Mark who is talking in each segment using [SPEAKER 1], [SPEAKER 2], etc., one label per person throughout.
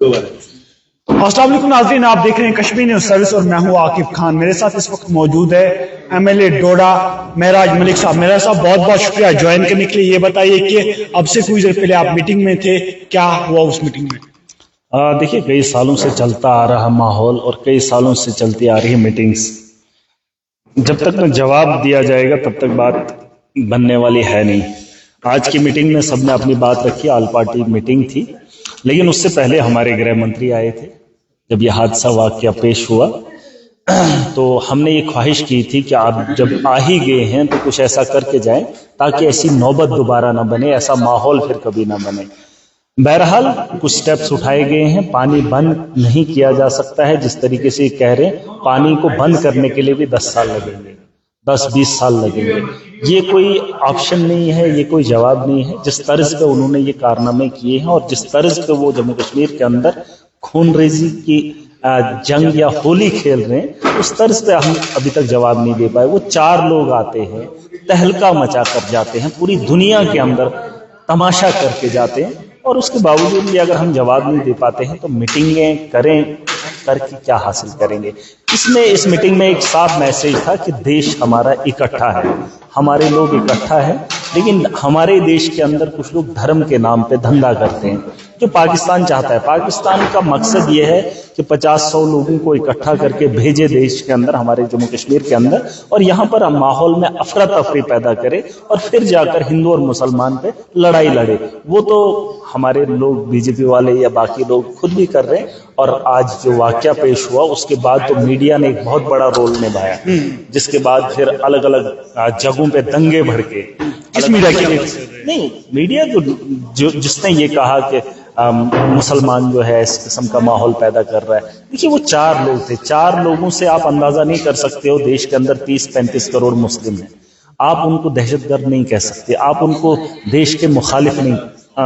[SPEAKER 1] अस्सलाम वालेकुम नाज़रीन, आप देख रहे हैं कश्मीर न्यूज़ सर्विस और मैं हूं आकिब खान। मेरे साथ इस वक्त मौजूद है एमएलए डोडा महराज मलिक साहब। महराज साहब, बहुत बहुत शुक्रिया ज्वाइन करने के लिए। ये बताइए कि अब से कुछ देर पहले आप मीटिंग में थे, क्या हुआ उस मीटिंग में?
[SPEAKER 2] देखिए, कई सालों से चलता आ रहा माहौल और कई सालों से चलती आ रही मीटिंग्स, जब तक न जवाब दिया जाएगा तब तक बात बनने वाली है नहीं। आज की मीटिंग में सबने अपनी बात रखी, ऑल पार्टी मीटिंग थी, लेकिन उससे पहले हमारे गृह मंत्री आए थे। जब यह हादसा वाकया पेश हुआ तो हमने ये ख्वाहिश की थी कि आप जब आ ही गए हैं तो कुछ ऐसा करके जाएं ताकि ऐसी नौबत दोबारा ना बने, ऐसा माहौल फिर कभी ना बने। बहरहाल कुछ स्टेप्स उठाए गए हैं। पानी बंद नहीं किया जा सकता है, जिस तरीके से कह रहे हैं, पानी को बंद करने के लिए भी 10 साल लगेंगे, 10-20 साल लगेंगे। ये कोई ऑप्शन नहीं है, ये कोई जवाब नहीं है। जिस तर्ज पे उन्होंने ये कारनामे किए हैं और जिस तर्ज पे वो जम्मू कश्मीर के अंदर खूनरेजी की जंग या होली खेल रहे हैं, उस तर्ज पे हम अभी तक जवाब नहीं दे पाए। वो 4 लोग आते हैं, तहलका मचा कर जाते हैं, पूरी दुनिया के अंदर तमाशा करके जाते हैं, और उसके बावजूद भी अगर हम जवाब नहीं दे पाते हैं तो मीटिंगें करें करके क्या हासिल करेंगे। इस मीटिंग में एक साफ मैसेज था कि देश हमारा इकट्ठा है, हमारे लोग इकट्ठा है, लेकिन हमारे देश के अंदर कुछ लोग धर्म के नाम पे धंधा करते हैं, जो पाकिस्तान चाहता है। पाकिस्तान का मकसद ये है कि 50-100 लोगों को इकट्ठा करके भेजे देश के अंदर, हमारे जम्मू कश्मीर के अंदर, और यहाँ पर हम माहौल में अफरा तफरी पैदा करे और फिर जाकर हिंदू और मुसलमान पे लड़ाई लड़े। वो तो हमारे लोग, बीजेपी वाले या बाकी लोग खुद भी कर रहे हैं। और आज जो वाकया पेश हुआ उसके बाद तो मीडिया ने एक बहुत बड़ा रोल निभाया, जिसके बाद फिर अलग अलग जगहों पे दंगे भड़के।
[SPEAKER 1] किस मीडिया की?
[SPEAKER 2] नहीं, मीडिया जो जिसने ये कहा कि मुसलमान जो है इस किस्म का माहौल पैदा कर रहा है। देखिए, वो 4 लोग थे, 4 लोगों से आप अंदाजा नहीं कर सकते हो। देश के अंदर 30-35 करोड़ मुस्लिम हैं, आप उनको दहशतगर्द नहीं कह सकते, आप उनको देश के मुखालिफ नहीं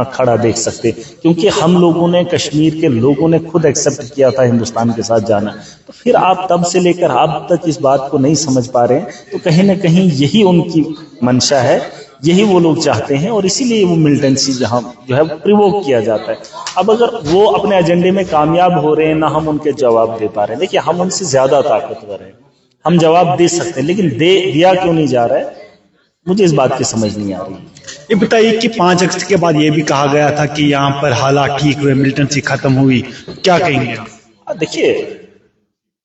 [SPEAKER 2] खड़ा देख सकते, क्योंकि हम लोगों ने, कश्मीर के लोगों ने खुद एक्सेप्ट किया था हिंदुस्तान के साथ जाना। तो फिर आप तब से लेकर अब तक इस बात को नहीं समझ पा रहे हैं, तो कहीं ना कहीं यही उनकी मंशा है, यही वो लोग चाहते हैं, और इसीलिए वो मिलिटेंसी जहां जो है प्रिवोक किया जाता है। अब अगर वो अपने एजेंडे में कामयाब हो रहे हैं, ना हम उनके जवाब दे पा रहे हैं। देखिए, हम उनसे ज्यादा ताकतवर हैं, हम जवाब दे सकते हैं, लेकिन दिया क्यों नहीं जा रहा है, मुझे इस बात की समझ नहीं आ रही।
[SPEAKER 1] ये बताइए कि 5 अगस्त के बाद ये भी कहा गया था कि यहाँ पर हालात ठीक हुए, मिलिटेंसी खत्म हुई, क्या कहेंगे आप?
[SPEAKER 2] देखिए,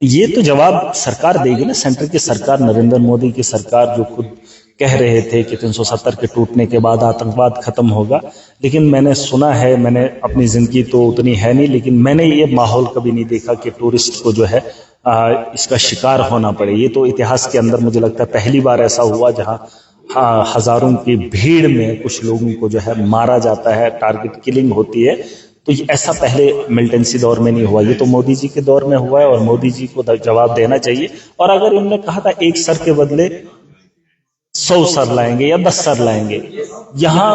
[SPEAKER 2] ये तो जवाब सरकार देगी ना। सेंटर की सरकार, नरेंद्र मोदी की सरकार, जो खुद कह रहे थे कि 370 के टूटने के बाद आतंकवाद खत्म होगा, लेकिन मैंने सुना है, मैंने अपनी जिंदगी तो उतनी है नहीं, लेकिन मैंने ये माहौल कभी नहीं देखा कि टूरिस्ट को जो है इसका शिकार होना पड़े। ये तो इतिहास के अंदर मुझे लगता है पहली बार ऐसा हुआ जहां हजारों की भीड़ में कुछ लोगों को जो है मारा जाता है, टारगेट किलिंग होती है। तो ऐसा पहले मिलिटेंसी दौर में नहीं हुआ, ये तो मोदी जी के दौर में हुआ है, और मोदी जी को जवाब देना चाहिए। और अगर इन्होंने कहा था 1 सर के बदले 100 सर लाएंगे या 10 सर लाएंगे, यहां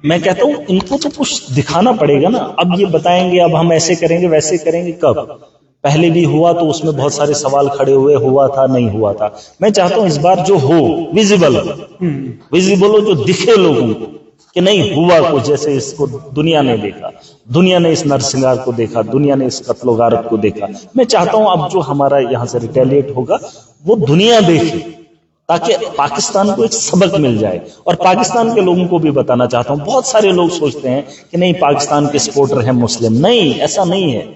[SPEAKER 2] मैं कहता हूं इनको तो कुछ दिखाना पड़ेगा ना। अब ये बताएंगे अब हम ऐसे करेंगे वैसे करेंगे, कब? पहले भी हुआ तो उसमें बहुत सारे सवाल खड़े हुए, हुआ था नहीं हुआ था। मैं चाहता हूं इस बार जो हो, विजिबल हो, जो दिखे लोगों को कि नहीं हुआ कुछ, जैसे इसको दुनिया ने देखा, दुनिया ने इस नरसिंगार को देखा, दुनिया ने इस कत्लो गारत को देखा। मैं चाहता हूं अब जो हमारा यहां से रिटेलिएट होगा वो दुनिया देखे, ताकि पाकिस्तान को एक सबक मिल जाए। और पाकिस्तान के लोगों को भी बताना चाहता हूं, बहुत सारे लोग सोचते हैं कि नहीं पाकिस्तान के सपोर्टर हैं मुस्लिम। नहीं, ऐसा नहीं है।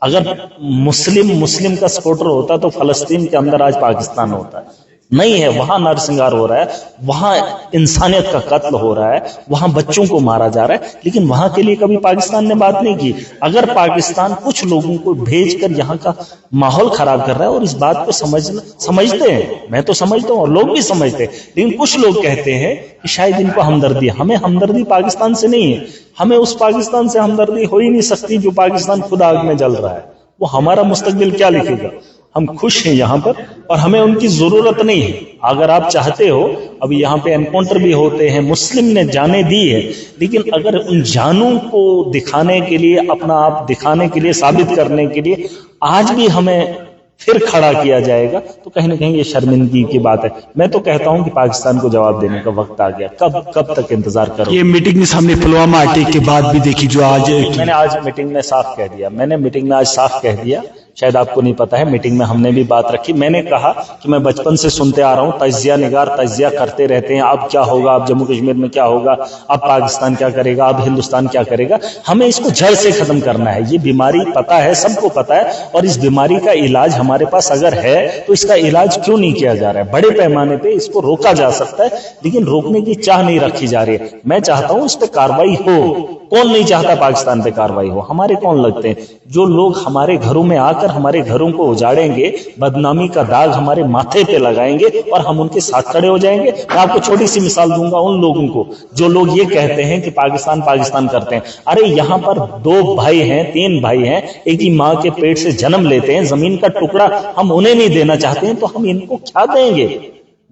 [SPEAKER 2] अगर मुस्लिम का सपोर्टर होता तो फलस्तीन के अंदर आज पाकिस्तान होता है। नहीं है, वहां नरसिंगार हो रहा है, वहां इंसानियत का कत्ल हो रहा है, वहां बच्चों को मारा जा रहा है, लेकिन वहां के लिए कभी पाकिस्तान ने बात नहीं की। अगर पाकिस्तान कुछ लोगों को भेजकर यहां का माहौल खराब कर रहा है, और इस बात को समझते हैं, मैं तो समझता हूं और लोग भी समझते हैं, लेकिन कुछ लोग कहते हैं कि शायद इनको हमदर्दी, हमें हमदर्दी पाकिस्तान से नहीं है। हमें उस पाकिस्तान से हमदर्दी हो ही नहीं सकती जो पाकिस्तान खुद आग में जल रहा है। वो हमारा मुस्तकबिल क्या लिखेगा? हम खुश हैं यहाँ पर और हमें उनकी जरूरत नहीं है। अगर आप चाहते हो, अभी यहाँ पे एनकाउंटर भी होते हैं, मुस्लिम ने जाने दी है, लेकिन अगर उन जानों को दिखाने के लिए, अपना आप दिखाने के लिए, साबित करने के लिए आज भी हमें फिर खड़ा किया जाएगा, तो कहीं ना कहीं ये शर्मिंदगी की बात है। मैं तो कहता हूं कि पाकिस्तान को जवाब देने का वक्त आ गया। कब तक इंतजार करो?
[SPEAKER 1] ये मीटिंग ने सामने पुलवामा अटैक के बाद भी देखी जो आज
[SPEAKER 2] मैंने आज मीटिंग में साफ कह दिया, मैंने मीटिंग में आज साफ कह दिया, शायद आपको नहीं पता है, मीटिंग में हमने भी बात रखी। मैंने कहा कि मैं बचपन से सुनते आ रहा हूं, तज्जिया निगार तज्जिया करते रहते हैं, अब क्या होगा, अब जम्मू कश्मीर में क्या होगा, अब पाकिस्तान क्या करेगा, अब हिंदुस्तान क्या करेगा। हमें इसको जड़ से खत्म करना है। ये बीमारी पता है, सबको पता है, और इस बीमारी का इलाज हमारे पास अगर है तो इसका इलाज क्यों नहीं किया जा रहा है? बड़े पैमाने पे इसको रोका जा सकता है, लेकिन रोकने की चाह नहीं रखी जा रही है। मैं चाहता हूं इस पे कार्रवाई हो। कौन नहीं चाहता पाकिस्तान पे कार्रवाई हो? हमारे कौन लगते हैं? जो लोग हमारे घरों में आकर हमारे घरों को उजाड़ेंगे, बदनामी का दाग हमारे माथे पे लगाएंगे और हम उनके साथ खड़े हो जाएंगे। मैं आपको छोटी सी मिसाल दूंगा उन लोगों को जो लोग ये कहते हैं कि पाकिस्तान पाकिस्तान करते हैं। अरे यहां पर 2 भाई हैं, 3 भाई हैं, एक ही मां के पेट से जन्म लेते हैं, जमीन का टुकड़ा हम उन्हें नहीं देना चाहते हैं तो हम इनको क्या देंगे?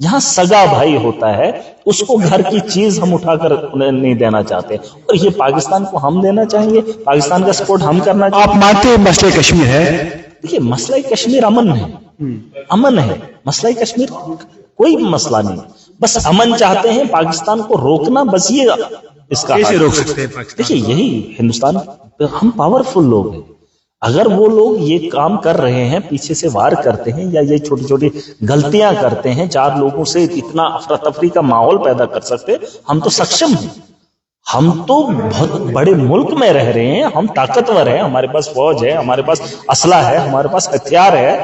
[SPEAKER 2] जहां सगा भाई होता है उसको घर की चीज हम उठाकर उन्हें नहीं देना चाहते, और ये पाकिस्तान को हम देना चाहेंगे? पाकिस्तान का सपोर्ट हम करना चाहेंगे?
[SPEAKER 1] आप मानते हैं मसले कश्मीर है?
[SPEAKER 2] देखिए, मसला कश्मीर अमन है, अमन है। मसला कश्मीर कोई मसला नहीं, बस अमन चाहते हैं, पाकिस्तान को रोकना, बस ये इसका
[SPEAKER 1] कैसे रोक सकते हैं पाकिस्तान?
[SPEAKER 2] देखिए, यही हिंदुस्तान, हम पावरफुल लोग हैं। अगर वो लोग ये काम कर रहे हैं, पीछे से वार करते हैं या ये छोटी छोटी गलतियां करते हैं, 4 लोगों से इतना अफरा तफरी का माहौल पैदा कर सकते हैं, हम तो सक्षम हैं। हम तो बहुत बड़े मुल्क में रह रहे हैं, हम ताकतवर हैं, हमारे पास फौज है, हमारे पास असला है, हमारे पास हथियार है।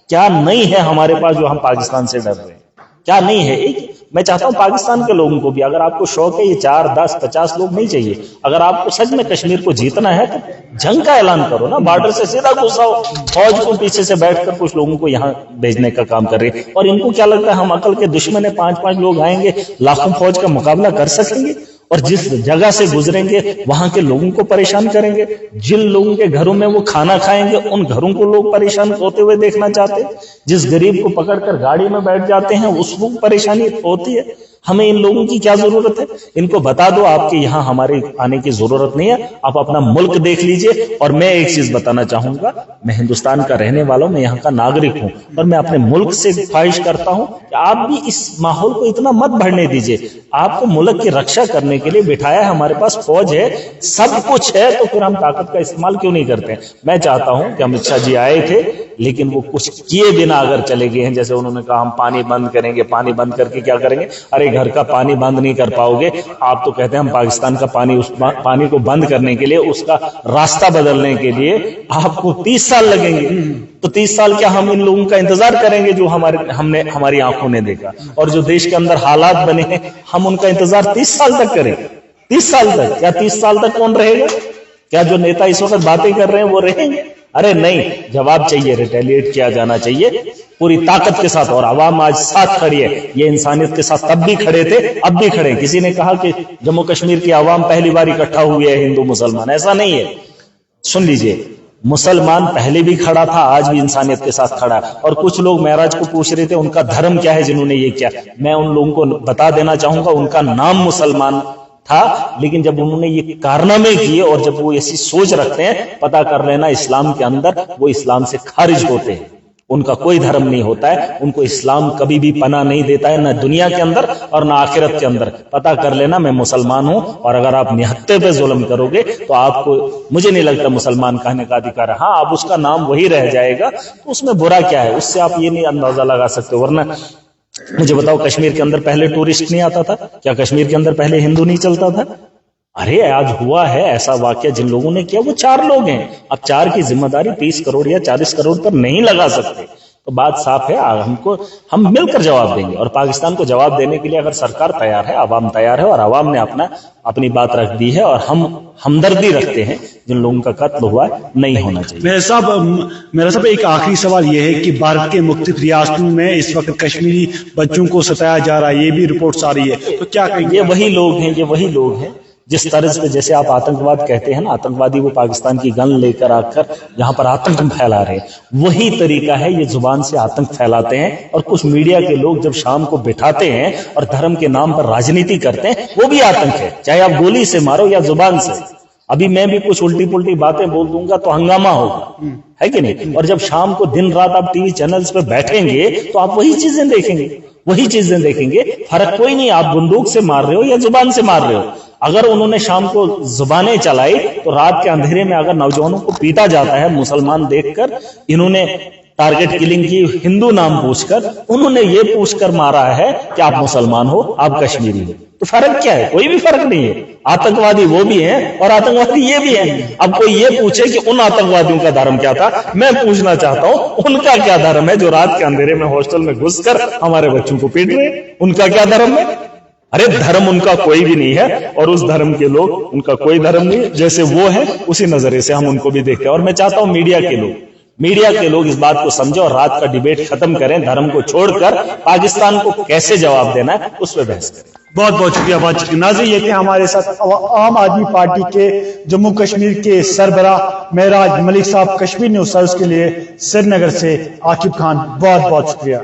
[SPEAKER 2] क्या नहीं है हमारे पास जो हम पाकिस्तान से डर रहे हैं? क्या नहीं है? मैं चाहता हूं पाकिस्तान के लोगों को भी, अगर आपको शौक है, ये 4, 10, 50 लोग नहीं चाहिए। अगर आपको सच में कश्मीर को जीतना है तो जंग का ऐलान करो ना, बॉर्डर से सीधा घुसाओ। फौज को पीछे से बैठकर कुछ लोगों को यहाँ भेजने का काम कर रही है। और इनको क्या लगता है हम अकल के दुश्मन है, 5-5 लोग आएंगे, लाखों फौज का मुकाबला कर सकेंगे? और जिस जगह से गुजरेंगे वहां के लोगों को परेशान करेंगे। जिन लोगों के घरों में वो खाना खाएंगे उन घरों को लोग परेशान होते हुए देखना चाहते हैं। जिस गरीब को पकड़कर गाड़ी में बैठ जाते हैं उसको परेशानी होती है। हमें इन लोगों की क्या जरूरत है? इनको बता दो आपके यहाँ हमारे आने की जरूरत नहीं है, आप अपना मुल्क देख लीजिए। और मैं एक चीज बताना चाहूंगा, मैं हिंदुस्तान का रहने वाला हूं, मैं यहाँ का नागरिक हूं, और मैं अपने मुल्क से ख्वाहिश करता हूं कि आप भी इस माहौल को इतना मत बढ़ने दीजिए। आपको मुल्क की रक्षा करने के लिए बिठाया है, हमारे पास फौज है, सब कुछ है, तो फिर हम ताकत का इस्तेमाल क्यों नहीं करते? मैं चाहता हूं कि अमित शाह जी आए थे, लेकिन वो कुछ किए बिना अगर चले गए हैं। जैसे उन्होंने कहा हम पानी बंद करेंगे, पानी बंद करके क्या करेंगे? अरे घर का पानी बंद नहीं कर पाओगे। आप तो कहते हैं हम पाकिस्तान का पानी, उस पानी को बंद करने के लिए, उसका रास्ता बदलने के लिए आपको 30 साल लगेंगे। तो 30 साल क्या हम इन लोगों का इंतजार करेंगे जो हमारी आंखों ने देखा, और जो देश के अंदर हालात बने हैं, हम उनका इंतजार 30 साल तक करें? 30 साल तक? क्या 30 साल तक कौन रहेगा? क्या जो नेता इस वक्त बातें कर रहे हैं वो रहेंगे? अरे नहीं, जवाब चाहिए, रिटेलिएट किया जाना चाहिए पूरी ताकत के साथ। और आवाम आज साथ खड़ी है, ये इंसानियत के साथ तब भी खड़े थे, अब भी खड़े। किसी ने कहा कि जम्मू कश्मीर की आवाम पहली बार इकट्ठा हुई है हिंदू मुसलमान, ऐसा नहीं है। सुन लीजिए, मुसलमान पहले भी खड़ा था, आज भी इंसानियत के साथ खड़ा है। और कुछ लोग महराज को पूछ रहे थे उनका धर्म क्या है जिन्होंने ये किया। मैं उन लोगों को बता देना चाहूंगा, उनका नाम मुसलमान था, लेकिन जब उन्होंने ये कारनामे किए और जब वो ऐसी सोच रखते हैं, पता कर लेना इस्लाम के अंदर वो इस्लाम से खारिज होते हैं। उनका कोई धर्म नहीं होता है, उनको इस्लाम कभी भी पनाह नहीं देता है, ना दुनिया के अंदर और ना आखिरत के अंदर। पता कर लेना, मैं मुसलमान हूं, और अगर आप निहत्ते पे जुल्म करोगे तो आपको, मुझे नहीं लगता मुसलमान कहने का अधिकार है। हाँ, अब उसका नाम वही रह जाएगा, तो उसमें बुरा क्या है? उससे आप ये नहीं अंदाजा लगा सकते। वरना मुझे बताओ, कश्मीर के अंदर पहले टूरिस्ट नहीं आता था क्या? कश्मीर के अंदर पहले हिंदू नहीं चलता था? अरे आज हुआ है ऐसा वाकया, जिन लोगों ने किया वो 4 लोग हैं। अब 4 की जिम्मेदारी 30 करोड़ या 40 करोड़ पर नहीं लगा सकते। तो बात साफ है, हम मिलकर जवाब देंगे। और पाकिस्तान को जवाब देने के लिए अगर सरकार तैयार है, आवाम तैयार है, और आवाम ने अपनी बात रख दी है, और हम हमदर्दी रखते हैं जिन लोगों का कत्ल हुआ है, नहीं होना चाहिए।
[SPEAKER 1] मेरा साहब एक आखिरी सवाल यह है कि भारत के मुख्तलिफ रियासतों में इस वक्त कश्मीरी बच्चों को सताया जा रहा है, ये भी रिपोर्ट्स आ रही है, तो क्या कहेंगे?
[SPEAKER 2] ये वही लोग हैं जिस तरह पे, जैसे आप आतंकवाद कहते हैं ना, आतंकवादी वो पाकिस्तान की गन लेकर आकर यहाँ पर आतंक फैला रहे हैं, वही तरीका है, ये जुबान से आतंक फैलाते हैं। और कुछ मीडिया के लोग जब शाम को बिठाते हैं और धर्म के नाम पर राजनीति करते हैं, वो भी आतंक है, चाहे आप गोली से मारो या जुबान से। अभी मैं भी कुछ उल्टी पुल्टी बातें बोल दूंगा तो हंगामा होगा, है कि नहीं? और जब शाम को दिन रात आप टीवी चैनल्स पे बैठेंगे तो आप वही चीजें देखेंगे। फर्क कोई नहीं, आप बंदूक से मार रहे हो या जुबान से मार रहे हो। अगर उन्होंने शाम को जुबानें चलाई तो रात के अंधेरे में अगर नौजवानों को पीटा जाता है मुसलमान देखकर, इन्होंने टारगेट किलिंग की हिंदू नाम पूछकर, उन्होंने ये पूछकर मारा है कि आप मुसलमान हो, आप कश्मीरी हो, तो फर्क क्या है? कोई भी फर्क नहीं है। आतंकवादी वो भी हैं और आतंकवादी ये भी हैं। अब कोई ये पूछे कि उन आतंकवादियों का धर्म क्या था, मैं पूछना चाहता हूं उनका क्या धर्म है जो रात के अंधेरे में हॉस्टल में घुसकर हमारे बच्चों को पीट रहे हैं? उनका क्या धर्म है? अरे धर्म उनका कोई भी नहीं है और उस धर्म के लोग, उनका कोई धर्म नहीं, जैसे वो है उसी नजरिए से हम उनको भी देखते हैं। और मैं चाहता हूं मीडिया के लोग इस बात को समझे और रात का डिबेट खत्म करें, धर्म को छोड़कर पाकिस्तान को कैसे जवाब देना है उस पर बहस करें।
[SPEAKER 1] बहुत बहुत शुक्रिया नाज़रीन, ये थे हमारे साथ आम आदमी पार्टी के जम्मू कश्मीर के सरबराह मेराज मलिक साहब, कश्मीर न्यूज़ सर्विस के लिए श्रीनगर से आकिब खान। बहुत बहुत शुक्रिया।